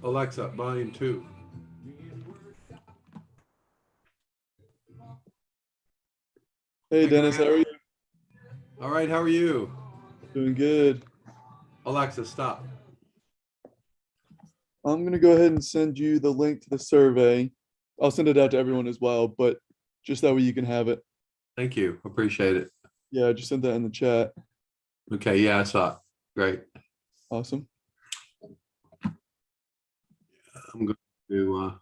Alexa, volume 2. Hey Dennis, how are you? All right, how are you? Doing good. Alexa, stop. I'm gonna go ahead and send you the link to the survey. I'll send it out to everyone as well, but just that way you can have it. Thank you. Appreciate it. Yeah, I just sent that in the chat. Okay, yeah, I saw it. Great. Awesome. I'm going to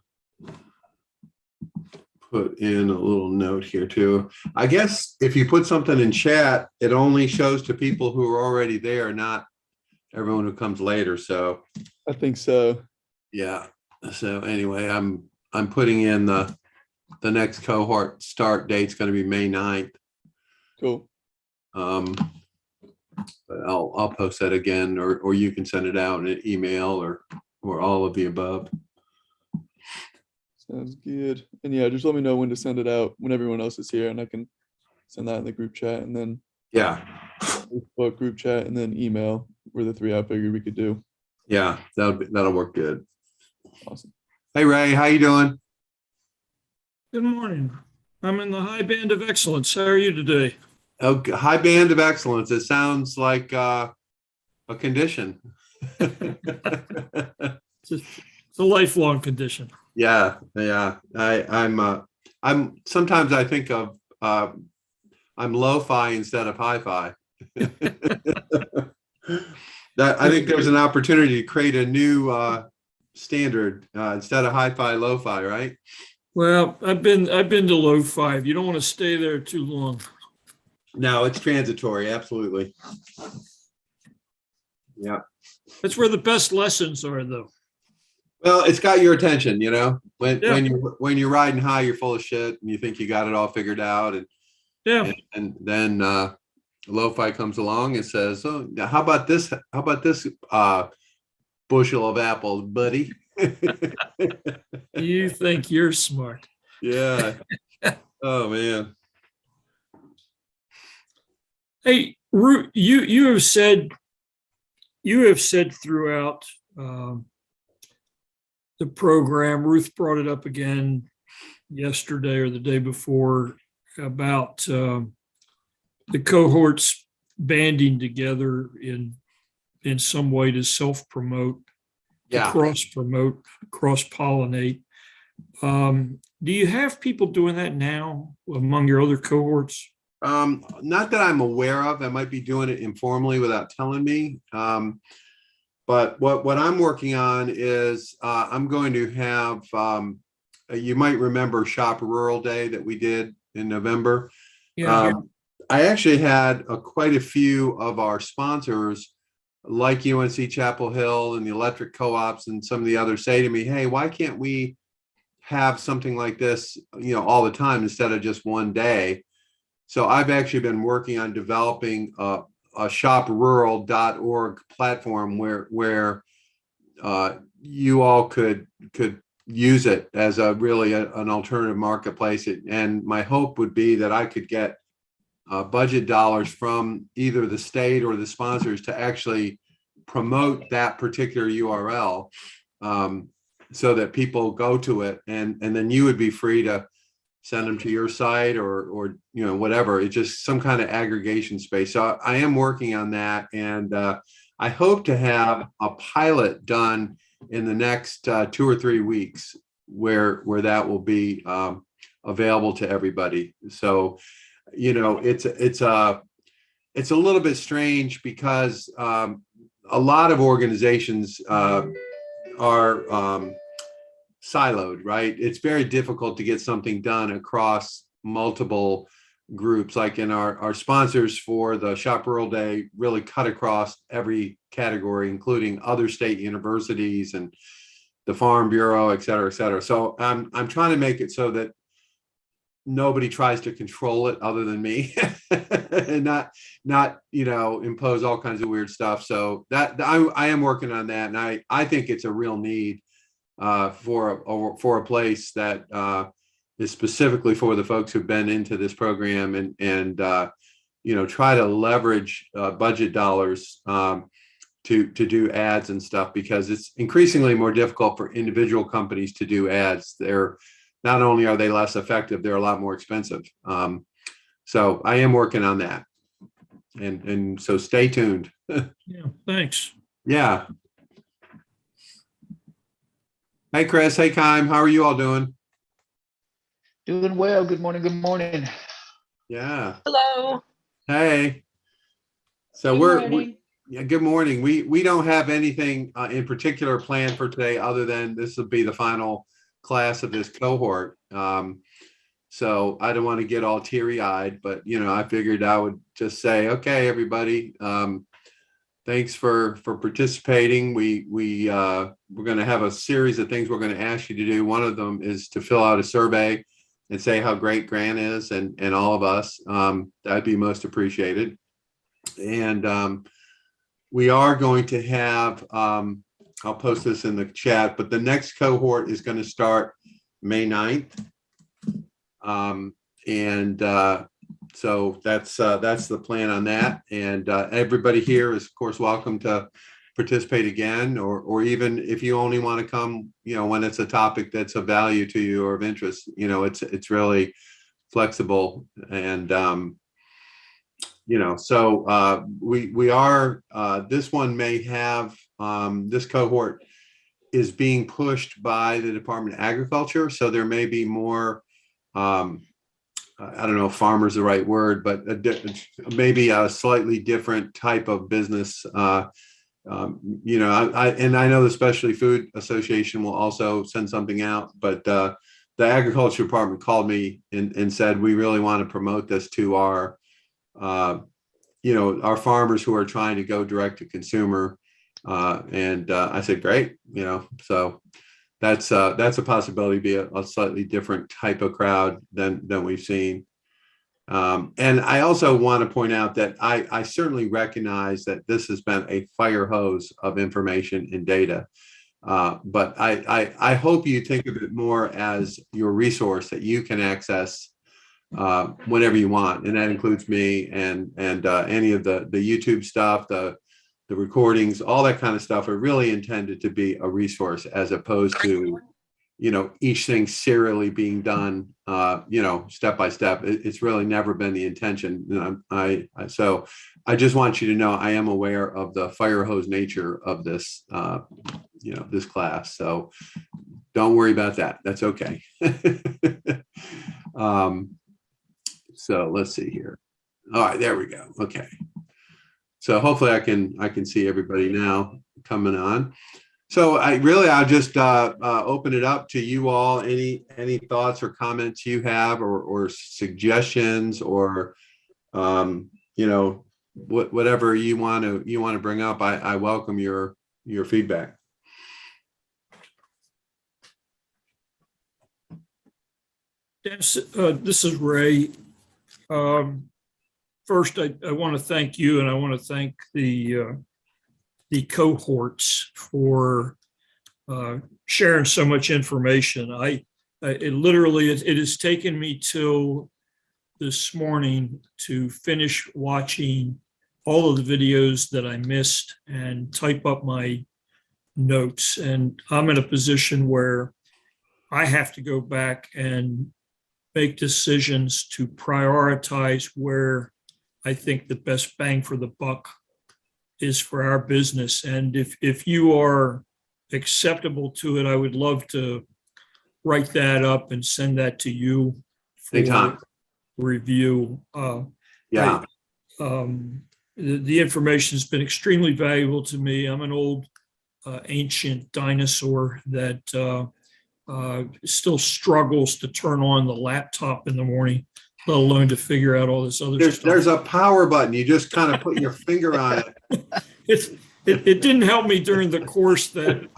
put in a little note here too. I guess if you put something in chat, it only shows to people who are already there, not everyone who comes later. So I think so. yeah. So anyway, I'm putting in the next cohort start date's going to be May 9th. Cool. But I'll post that again, or you can send it out in an email or all of the above. Sounds good. And yeah, just let me know when to send it out when everyone else is here, and I can send that in the group chat, and then Yeah. Facebook group chat, and then email were the three I figured we could do. Yeah, that'll work good. Awesome. Hey Ray, how you doing? Good morning. I'm in the high band of excellence. How are you today? Oh, high band of excellence. It sounds like a condition. It's a lifelong condition. Yeah. I'm sometimes I think of I'm lo-fi instead of hi-fi. That I think there's an opportunity to create a new standard instead of hi-fi, lo-fi, right? Well, I've been to low 5. You don't want to stay there too long. No, it's transitory, absolutely. Yeah. That's where the best lessons are, though. Well, it's got your attention, you know. When Yeah. when you're riding high, you're full of shit and you think you got it all figured out, Yeah. and then lo-fi comes along and says, "Oh, how about this? How about this bushel of apples, buddy?" You think you're smart. Yeah. Oh man. Hey, you have said throughout the program, Ruth brought it up again yesterday or the day before about the cohorts banding together in some way to self-promote, to Yeah. cross-promote, cross-pollinate. Do you have people doing that now among your other cohorts? Not that I'm aware of. I might be doing it informally without telling me. But what I'm working on is I'm going to have, you might remember Shop Rural Day that we did in November. Yeah. I actually had quite a few of our sponsors like UNC Chapel Hill and the electric co-ops and some of the others say to me, hey, why can't we have something like this, you know, all the time instead of just one day? So I've actually been working on developing a shoprural.org platform where you all could use it as a really an alternative marketplace. And my hope would be that I could get budget dollars from either the state or the sponsors to actually promote that particular URL so that people go to it, and then you would be free to send them to your site or you know, whatever. It's just some kind of aggregation space. So I am working on that, and I hope to have a pilot done in the next 2 or 3 weeks where that will be available to everybody. So, you know, it's a little bit strange because a lot of organizations are siloed, right? It's very difficult to get something done across multiple groups. Like in our sponsors for the Shop Rural Day really cut across every category, including other state universities and the Farm Bureau, et cetera, et cetera. So I'm trying to make it so that nobody tries to control it other than me and not you know, impose all kinds of weird stuff. So that I am working on that, and I think it's a real need for a place that is specifically for the folks who've been into this program and you know, try to leverage budget dollars to do ads and stuff, because it's increasingly more difficult for individual companies to do ads. They're not only are they less effective, they're a lot more expensive. So I am working on that, and so stay tuned. Yeah, thanks. Yeah. Hey, Chris. Hey, Kime. How are you all doing? Doing well. Good morning. Good morning. Yeah. Hello. Hey. So Good morning. yeah, good morning. We don't have anything in particular planned for today, other than this will be the final class of this cohort. So I don't want to get all teary-eyed, but I figured I would just say, okay, everybody, thanks for participating. We're going to have a series of things we're going to ask you to do. One of them is to fill out a survey and say how great Grant is and all of us. That'd be most appreciated. And we are going to have, I'll post this in the chat, but the next cohort is going to start May 9th. So that's the plan on that. And everybody here is, of course, welcome to participate again, or even if you only want to come, when it's a topic that's of value to you or of interest. It's really flexible. And so we are, this one may have, this cohort is being pushed by the Department of Agriculture. So there may be more, I don't know if farmer is the right word, but maybe a slightly different type of business. I know the Specialty Food Association will also send something out, but the Agriculture Department called me and said, we really want to promote this to our farmers who are trying to go direct to consumer. And I said, great, so that's a possibility, be a slightly different type of crowd than we've seen. And I also want to point out that I certainly recognize that this has been a fire hose of information and data. But I hope you think of it more as your resource that you can access whenever you want. And that includes me and any of the YouTube stuff, the recordings, all that kind of stuff are really intended to be a resource, as opposed to, each thing serially being done, step by step. It's really never been the intention. So I just want you to know I am aware of the fire hose nature of this, this class. So don't worry about that. That's okay. So let's see here. All right, there we go. Okay. So hopefully I can see everybody now coming on. So I'll just open it up to you all. Any thoughts or comments you have, or suggestions, or whatever you want to bring up. I welcome your feedback. Dennis, this is Ray. First, I want to thank you, and I want to thank the cohorts for sharing so much information. It has taken me till this morning to finish watching all of the videos that I missed and type up my notes. And I'm in a position where I have to go back and make decisions to prioritize where I think the best bang for the buck is for our business. And if you are acceptable to it, I would love to write that up and send that to you for Anytime. Review. Yeah. The information has been extremely valuable to me. I'm an old ancient dinosaur that still struggles to turn on the laptop in the morning, let alone to figure out all this other stuff. There's a power button. You just kind of put your finger on it. It didn't help me during the course that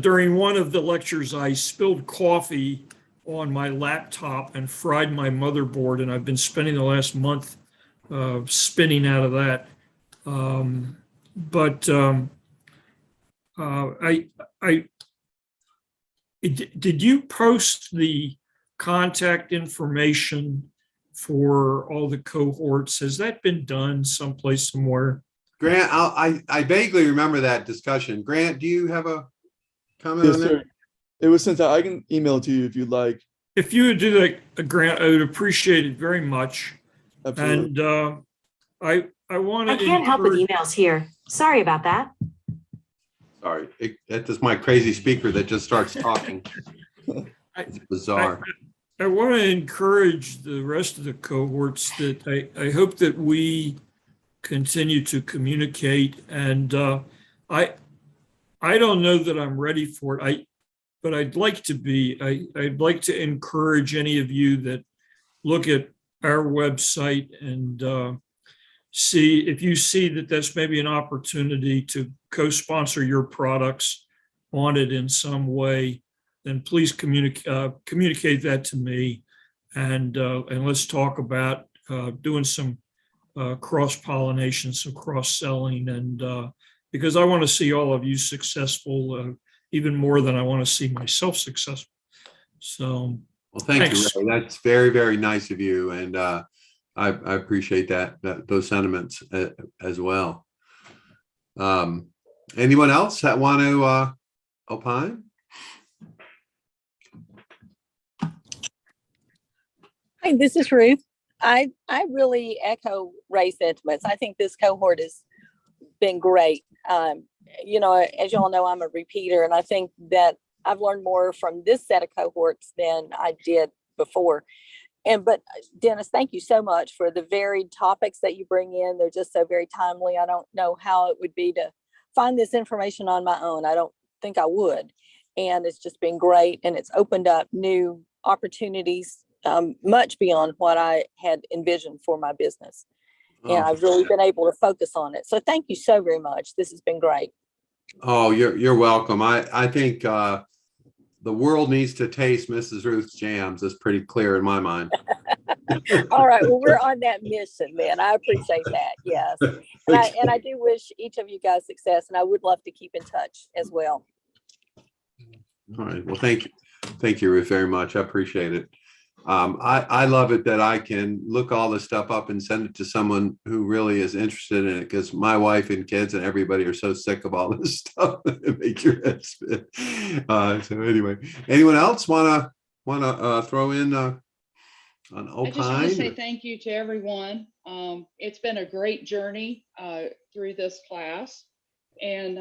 during one of the lectures, I spilled coffee on my laptop and fried my motherboard, and I've been spending the last month spinning out of that. Did you post the contact information for all the cohorts? Has that been done someplace, somewhere? Grant, I vaguely remember that discussion. Grant, do you have a comment Yes, on that? sir. It was sent out. I can email it to you if you'd like. If you would do that, Grant, I would appreciate it very much. Absolutely. And I want I to can't help with encourage, emails here. Sorry about that. Sorry, that is my crazy speaker that just starts talking. It's bizarre. I want to encourage the rest of the cohorts that I hope that we continue to communicate. And I don't know that I'm ready for it. But I'd like to be. I'd like to encourage any of you that look at our website and see if you see that that's maybe an opportunity to co-sponsor your products on it in some way, then please communicate that to me, and let's talk about doing some cross-pollination, some cross-selling, and because I want to see all of you successful, even more than I want to see myself successful. So, Well, thank thanks. you, Ray. That's very, very nice of you. And I appreciate those sentiments as well. Anyone else that want to opine? Hi, this is Ruth. I really echo Ray's sentiments. I think this cohort has been great. You know, as you all know, I'm a repeater, and I think that I've learned more from this set of cohorts than I did before. But Dennis, thank you so much for the varied topics that you bring in. They're just so very timely. I don't know how it would be to find this information on my own. I don't think I would. And it's just been great. And it's opened up new opportunities, much beyond what I had envisioned for my business. And I've really been able to focus on it. So thank you so very much. This has been great. Oh, you're welcome. I think the world needs to taste Mrs. Ruth's jams. It's pretty clear in my mind. All right. Well, we're on that mission, man. I appreciate that. Yes. And I do wish each of you guys success, and I would love to keep in touch as well. All right. Well, thank you. Thank you, Ruth, very much. I appreciate it. I love it that I can look all this stuff up and send it to someone who really is interested in it, because my wife and kids and everybody are so sick of all this stuff. Make your head spin. So anyway, anyone else wanna throw in an opine? I just want to say thank you to everyone. It's been a great journey through this class, and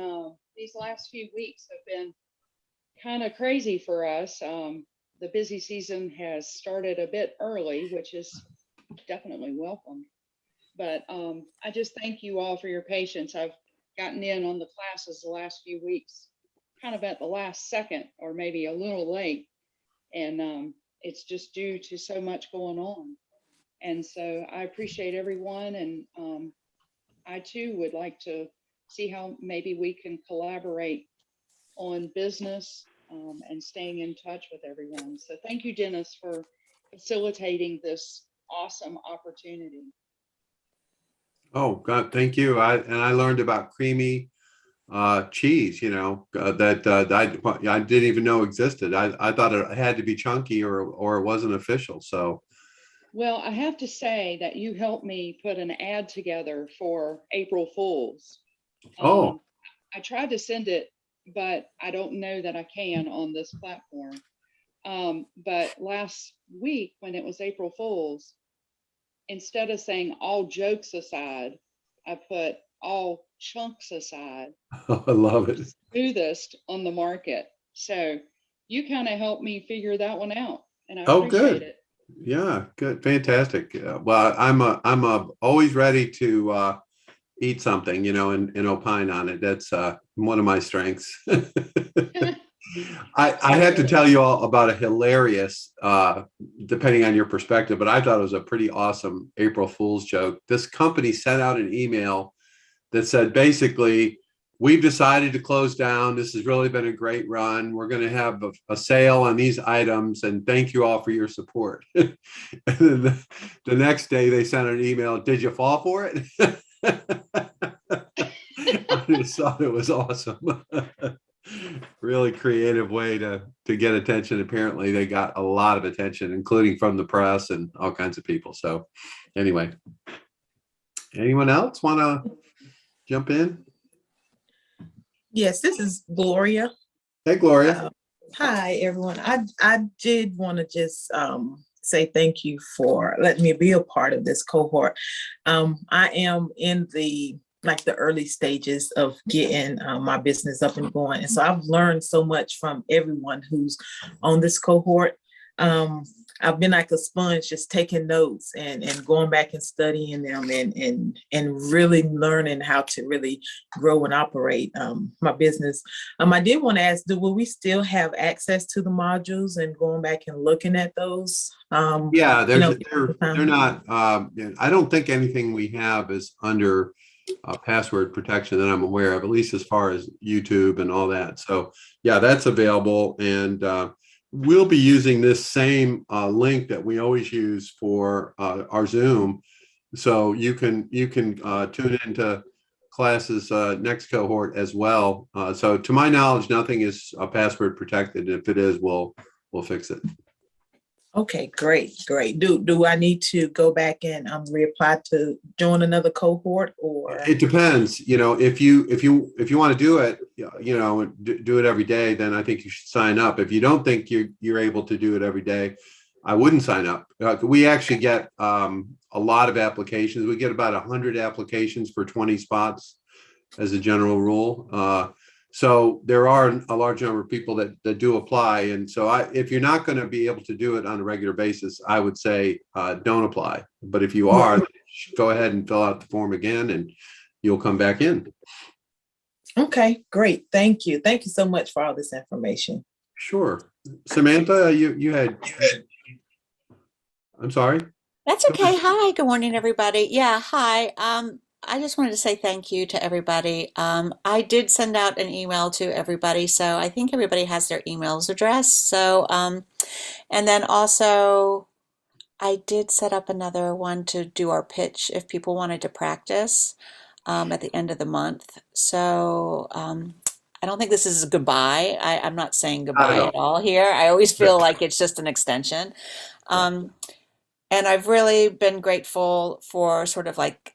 these last few weeks have been kind of crazy for us. The busy season has started a bit early, which is definitely welcome. But I just thank you all for your patience. I've gotten in on the classes the last few weeks, kind of at the last second or maybe a little late. And it's just due to so much going on. And so I appreciate everyone. And I too would like to see how maybe we can collaborate on business and staying in touch with everyone. So thank you, Dennis, for facilitating this awesome opportunity. Oh God, thank you. I learned about creamy cheese, that I didn't even know existed. I thought it had to be chunky or it wasn't official. So, well, I have to say that you helped me put an ad together for April Fools. I tried to send it, but I don't know that I can on this platform. But last week when it was April Fools, instead of saying all jokes aside, I put all chunks aside. I love it. Smoothest on the market. So you kind of helped me figure that one out, and I good. appreciate it. Yeah, good, fantastic. Well, I'm always ready to eat something, and opine on it. That's one of my strengths. I have to tell you all about a hilarious, depending on your perspective, but I thought it was a pretty awesome April Fool's joke. This company sent out an email that said, basically, we've decided to close down. This has really been a great run. We're going to have a sale on these items, and thank you all for your support. And then the next day they sent an email, did you fall for it? I just thought it was awesome. Really creative way to get attention. Apparently they got a lot of attention, including from the press and all kinds of people. So anyway, anyone else want to jump in? Yes, this is Gloria. Hey, Gloria. Hi, everyone. I did want to just say thank you for letting me be a part of this cohort. I am in the early stages of getting my business up and going. And so I've learned so much from everyone who's on this cohort. I've been like a sponge, just taking notes and going back and studying them and really learning how to really grow and operate my business. I did want to ask, will we still have access to the modules and going back and looking at those? Yeah, you they're not, I don't think anything we have is under password protection that I'm aware of, at least as far as YouTube and all that. So yeah, that's available. And we'll be using this same link that we always use for our Zoom. So you can tune into classes next cohort as well. So to my knowledge, nothing is password protected. If it is, we'll fix it. Okay, great. Do I need to go back and reapply to join another cohort, or? It depends. You know, if you want to do it, you know, do it every day, then I think you should sign up. If you don't think you're able to do it every day, I wouldn't sign up. We actually get a lot of applications. We get about 100 applications for 20 spots as a general rule. So there are a large number of people that do apply. And so if you're not going to be able to do it on a regular basis, I would say don't apply. But if you are, go ahead and fill out the form again and you'll come back in. Okay, great. Thank you. Thank you so much for all this information. Sure. Samantha, you had, I'm sorry. That's okay. Hi, good morning, everybody. Yeah, hi. I just wanted to say thank you to everybody. I did send out an email to everybody, so I think everybody has their emails address. So, and then also I did set up another one to do our pitch if people wanted to practice at the end of the month. So, I don't think this is a goodbye. I'm not saying goodbye at all here. I always feel like it's just an extension. And I've really been grateful for sort of like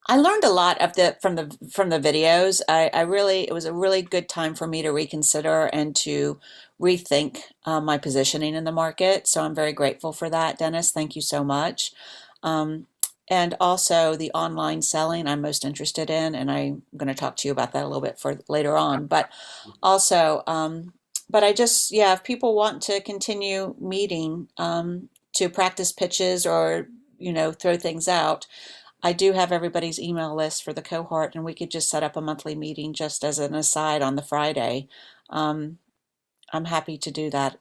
I learned a lot of from the videos. It was a really good time for me to reconsider and to rethink my positioning in the market. So I'm very grateful for that, Dennis. Thank you so much. And also the online selling I'm most interested in, and I'm going to talk to you about that a little bit for later on. But also, but I just, yeah, if people want to continue meeting to practice pitches or, you know, throw things out, I do have everybody's email list for the cohort, and we could just set up a monthly meeting just as an aside on the Friday. I'm happy to do that,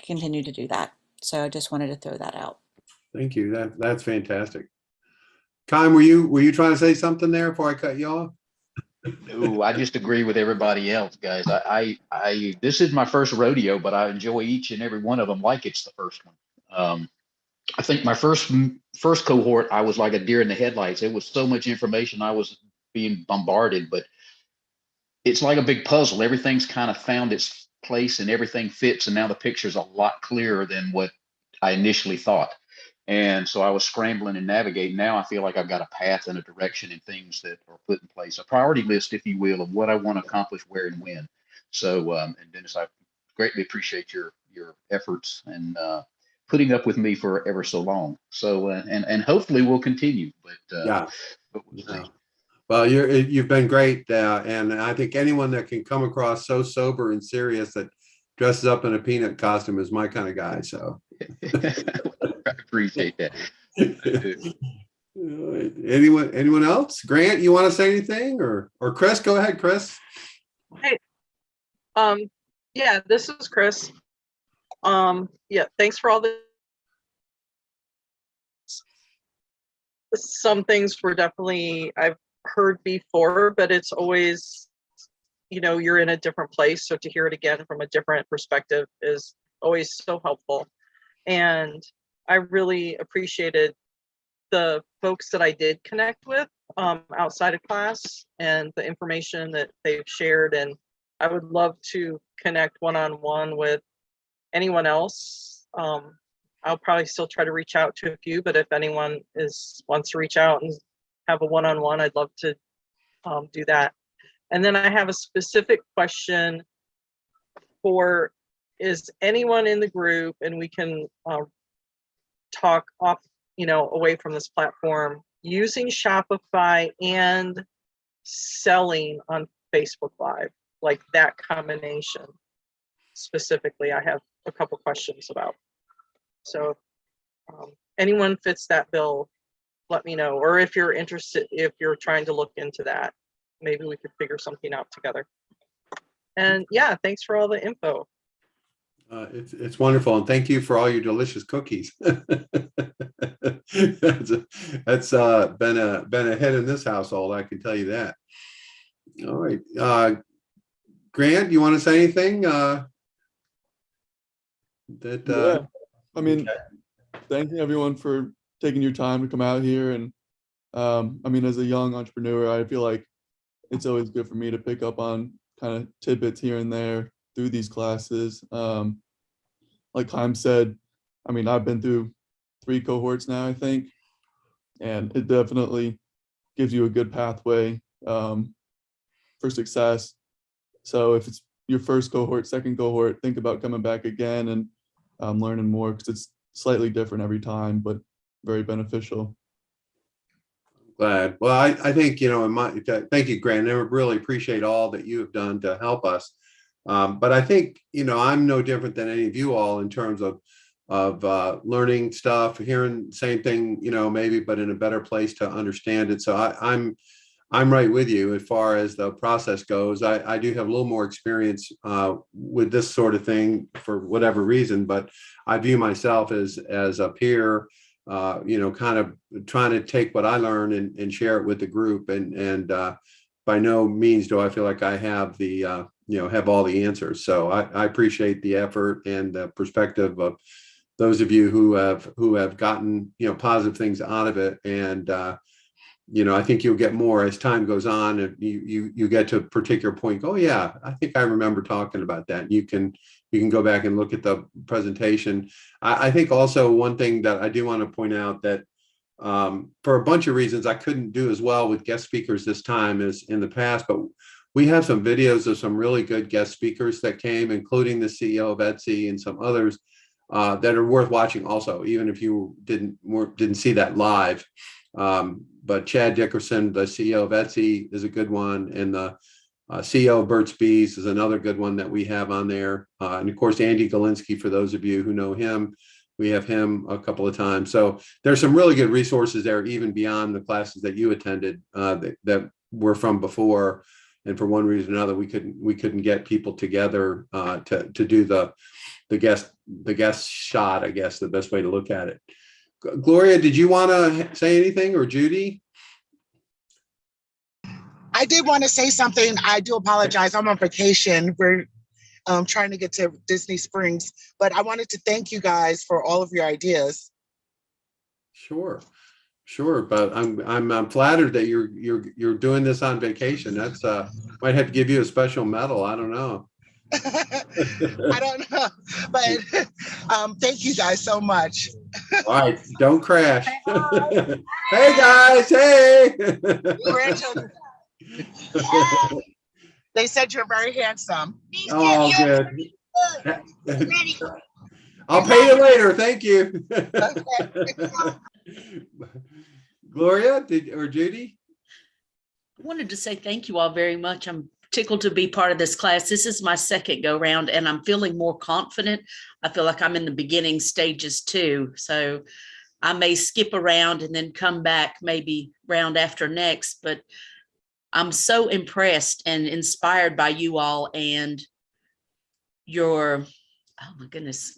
continue to do that. So I just wanted to throw that out. Thank you. That's fantastic. Kyle, were you trying to say something there before I cut you off? No, I just agree with everybody else, guys. I this is my first rodeo, but I enjoy each and every one of them like it's the first one. I think my first cohort, I was like a deer in the headlights. It was so much information I was being bombarded, but it's like a big puzzle. Everything's kind of found its place and everything fits. And now the picture's a lot clearer than what I initially thought. And so I was scrambling and navigating. Now I feel like I've got a path and a direction and things that are put in place, a priority list, if you will, of what I want to accomplish, where and when. So, and Dennis, I greatly appreciate your efforts and putting up with me for ever so long. So, and hopefully we'll continue, but Yeah. but we'll see. Well, you've been great. And I think anyone that can come across so sober and serious that dresses up in a peanut costume is my kind of guy. So I appreciate that. Anyone else? Grant, you want to say anything, or Chris? Go ahead, Chris. Hey, yeah, this is Chris. Yeah, thanks for all the. Some things were definitely I've heard before, but it's always, you know, you're in a different place, so to hear it again from a different perspective is always so helpful. And I really appreciated the folks that I did connect with outside of class and the information that they've shared. And I would love to connect one-on-one with anyone else. I'll probably still try to reach out to a few, but if anyone wants to reach out and have a one-on-one, I'd love to do that. And then I have a specific question for, is anyone in the group, and we can talk off, away from this platform, using Shopify and selling on Facebook Live, like that combination? Specifically, I have a couple questions about. So anyone fits that bill, let me know. Or if you're interested, if you're trying to look into that, maybe we could figure something out together. And yeah, thanks for all the info. It's wonderful, and thank you for all your delicious cookies. That's been a hit in this household, I can tell you that. All right, Grant, you want to say anything? Yeah. I mean, thanking everyone for taking your time to come out here. And I mean, as a young entrepreneur, I feel like it's always good for me to pick up on kind of tidbits here and there through these classes. Like Chaim said, I mean, I've been through 3 cohorts now, I think, and it definitely gives you a good pathway for success. So if it's your first cohort, second cohort, think about coming back again and learning more, because it's slightly different every time, but very beneficial. Glad. Well, I think, thank you, Grant. I really appreciate all that you have done to help us. But I think, I'm no different than any of you all in terms of learning stuff, hearing the same thing, maybe, but in a better place to understand it. So I'm right with you as far as the process goes. I do have a little more experience with this sort of thing for whatever reason, but I view myself as a peer, kind of trying to take what I learn and share it with the group. And by no means do I feel like I have the, have all the answers. So I appreciate the effort and the perspective of those of you who have gotten, positive things out of it. And, I think you'll get more as time goes on, and you get to a particular point. Oh yeah, I think I remember talking about that. You can go back and look at the presentation. I think also one thing that I do want to point out that for a bunch of reasons I couldn't do as well with guest speakers this time as in the past, but we have some videos of some really good guest speakers that came, including the CEO of Etsy and some others that are worth watching also, even if you didn't see that live. But Chad Dickerson, the CEO of Etsy, is a good one, and the CEO of Burt's Bees is another good one that we have on there. And of course, Andy Galinsky, for those of you who know him, we have him a couple of times. So there's some really good resources there, even beyond the classes that you attended that were from before. And for one reason or another, we couldn't get people together to do the guest shot, I guess, the best way to look at it. Gloria, did you want to say anything, or Judy? I did want to say something. I do apologize. I'm on vacation. We're trying to get to Disney Springs, but I wanted to thank you guys for all of your ideas. Sure. But I'm flattered that you're doing this on vacation. That's might have to give you a special medal. I don't know. I don't know, but thank you guys so much. All right, don't crash. Hey guys, hey. Grandchildren. They said you're very handsome. Oh, good. I'll pay you later. Thank you. Gloria, or Judy? I wanted to say thank you all very much. I'm tickled to be part of this class. This is my second go round, and I'm feeling more confident. I feel like I'm in the beginning stages too. So I may skip around and then come back maybe round after next, but I'm so impressed and inspired by you all and your, oh my goodness,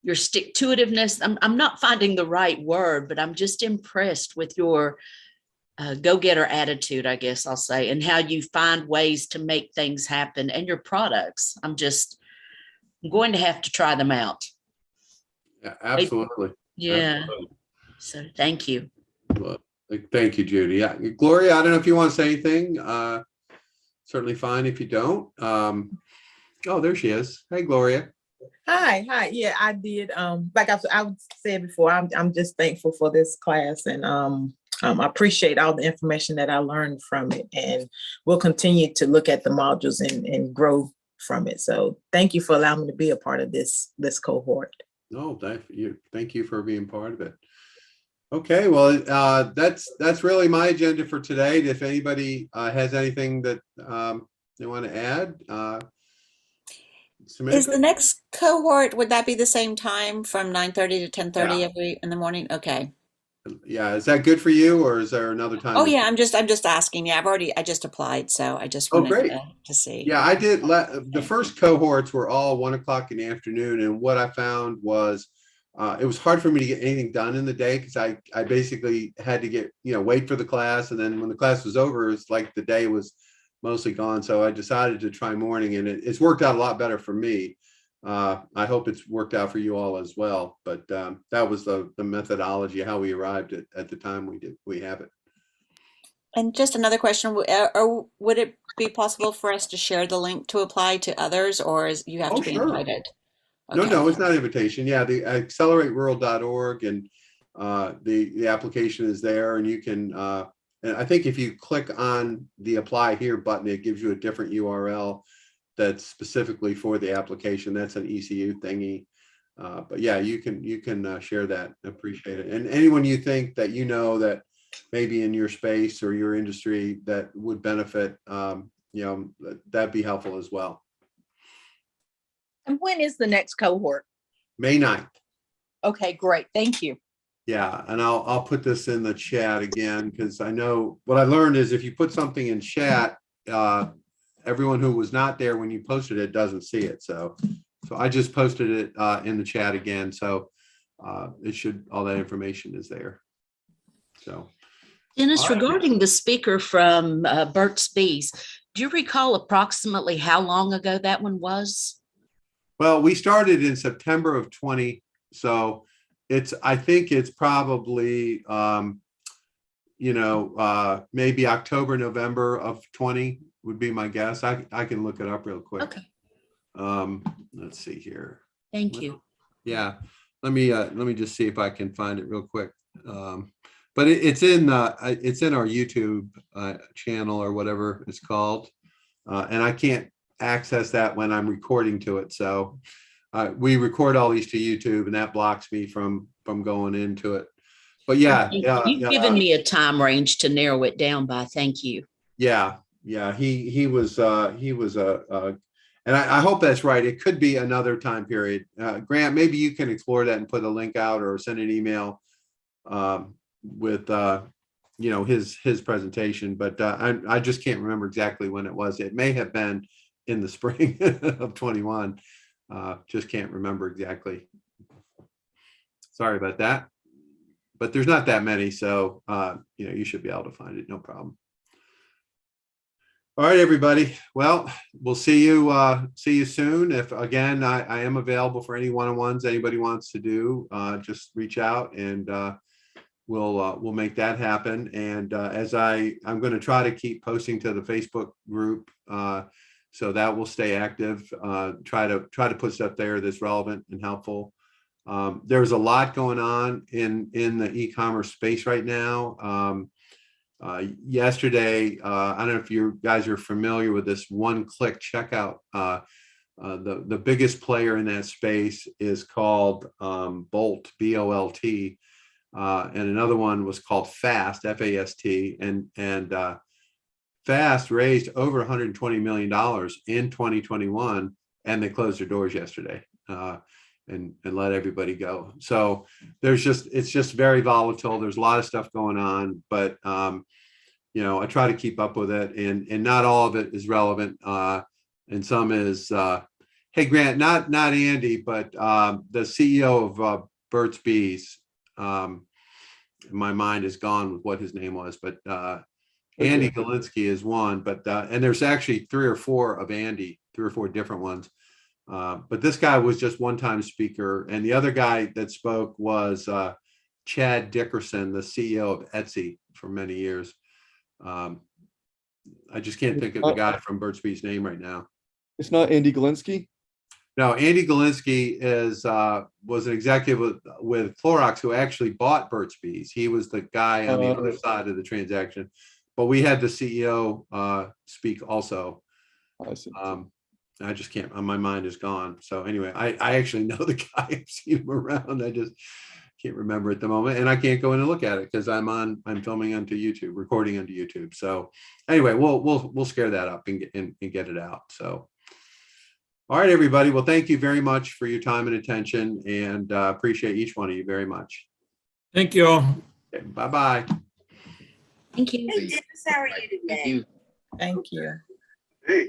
your stick-to-itiveness. I'm not finding the right word, but I'm just impressed with your go-getter attitude, I guess I'll say, and how you find ways to make things happen, and your products. I'm going to have to try them out. Yeah, absolutely. Yeah. Absolutely. So thank you. Well, thank you, Judy. Yeah. Gloria, I don't know if you want to say anything. Certainly fine if you don't. Oh, there she is. Hey, Gloria. Hi. Yeah, I did. Like I would say before, I'm just thankful for this class, and I appreciate all the information that I learned from it, and we'll continue to look at the modules and grow from it. So thank you for allowing me to be a part of this cohort. No, thank you for being part of it. Okay, well, that's really my agenda for today. If anybody has anything that they want to add, Is the Samantha? next cohort, would that be the same time from 9:30 to 10:30 Yeah. every in the morning? Okay. Yeah, is that good for you, or is there another time? Oh yeah, I'm just asking. Yeah, I just applied, so I just Oh, wanted great. to see. Yeah, I did. The first cohorts were all 1 o'clock in the afternoon, and what I found was it was hard for me to get anything done in the day because I basically had to wait for the class, and then when the class was over, it's like the day was mostly gone. So I decided to try morning, and it's worked out a lot better for me. I hope it's worked out for you all as well. But that was the methodology, how we arrived at the time we have it. And just another question, or would it be possible for us to share the link to apply to others, or you have Oh, to be sure. invited? No, Okay. no, it's not an invitation. Yeah, the acceleraterural.org, and the application is there, and you can and I think if you click on the apply here button, it gives you a different URL that's specifically for the application. That's an ECU thingy. But yeah, you can share that. Appreciate it. And anyone you think that that maybe in your space or your industry that would benefit, that'd be helpful as well. And when is the next cohort? May 9th. Okay, great. Thank you. Yeah, and I'll put this in the chat again, because I know what I learned is if you put something in chat, everyone who was not there when you posted it doesn't see it. So I just posted it in the chat again. So it should, all that information is there. So Dennis, all right. regarding the speaker from Burt's Bees, do you recall approximately how long ago that one was? Well, we started in September of 20. So I think it's probably, maybe October, November of 20 would be my guess. I can look it up real quick. Okay. Let's see here. Thank you. Yeah, let me just see if I can find it real quick. But it's in our YouTube channel or whatever it's called, and I can't access that when I'm recording to it. So we record all these to YouTube, and that blocks me from going into it. But yeah, You've given me a time range to narrow it down by. Thank you. Yeah, he was and I hope that's right. It could be another time period. Grant, maybe you can explore that and put a link out or send an email with his presentation. But I just can't remember exactly when it was. It may have been in the spring of 21. Just can't remember exactly. Sorry about that. But there's not that many, so you should be able to find it, no problem. All right, everybody. Well, we'll see you soon. If again, I am available for any one-on-ones anybody wants to do. Just reach out, and we'll make that happen. And as I'm going to try to keep posting to the Facebook group, so that will stay active. Try to put stuff there that's relevant and helpful. There's a lot going on in the e-commerce space right now. Yesterday, I don't know if you guys are familiar with this one-click checkout. The biggest player in that space is called Bolt, B-O-L-T, and another one was called Fast, F-A-S-T, and Fast raised over $120 million in 2021, and they closed their doors yesterday. And let everybody go. So it's just very volatile. There's a lot of stuff going on, but I try to keep up with it, and not all of it is relevant. And some is, hey Grant, not Andy, but the CEO of Burt's Bees. My mind is gone with what his name was, but Andy Galinsky is one. But and there's actually three or four different ones. But this guy was just one-time speaker, and the other guy that spoke was Chad Dickerson, the CEO of Etsy for many years. I just can't think of the guy from Burt's Bees' name right now. It's not Andy Galinsky? No, Andy Galinsky was an executive with Clorox who actually bought Burt's Bees. He was the guy on the other side of the transaction. But we had the CEO speak also. I see. I just can't, my mind is gone. So anyway, I actually know the guy. I've seen him around. I just can't remember at the moment. And I can't go in and look at it because I'm filming onto YouTube, recording onto YouTube. So anyway, we'll scare that up and get it out. So. All right, everybody. Well, thank you very much for your time and attention, and appreciate each one of you very much. Thank you all. Okay, bye-bye. Thank you. Thank you. Thank you. Hey.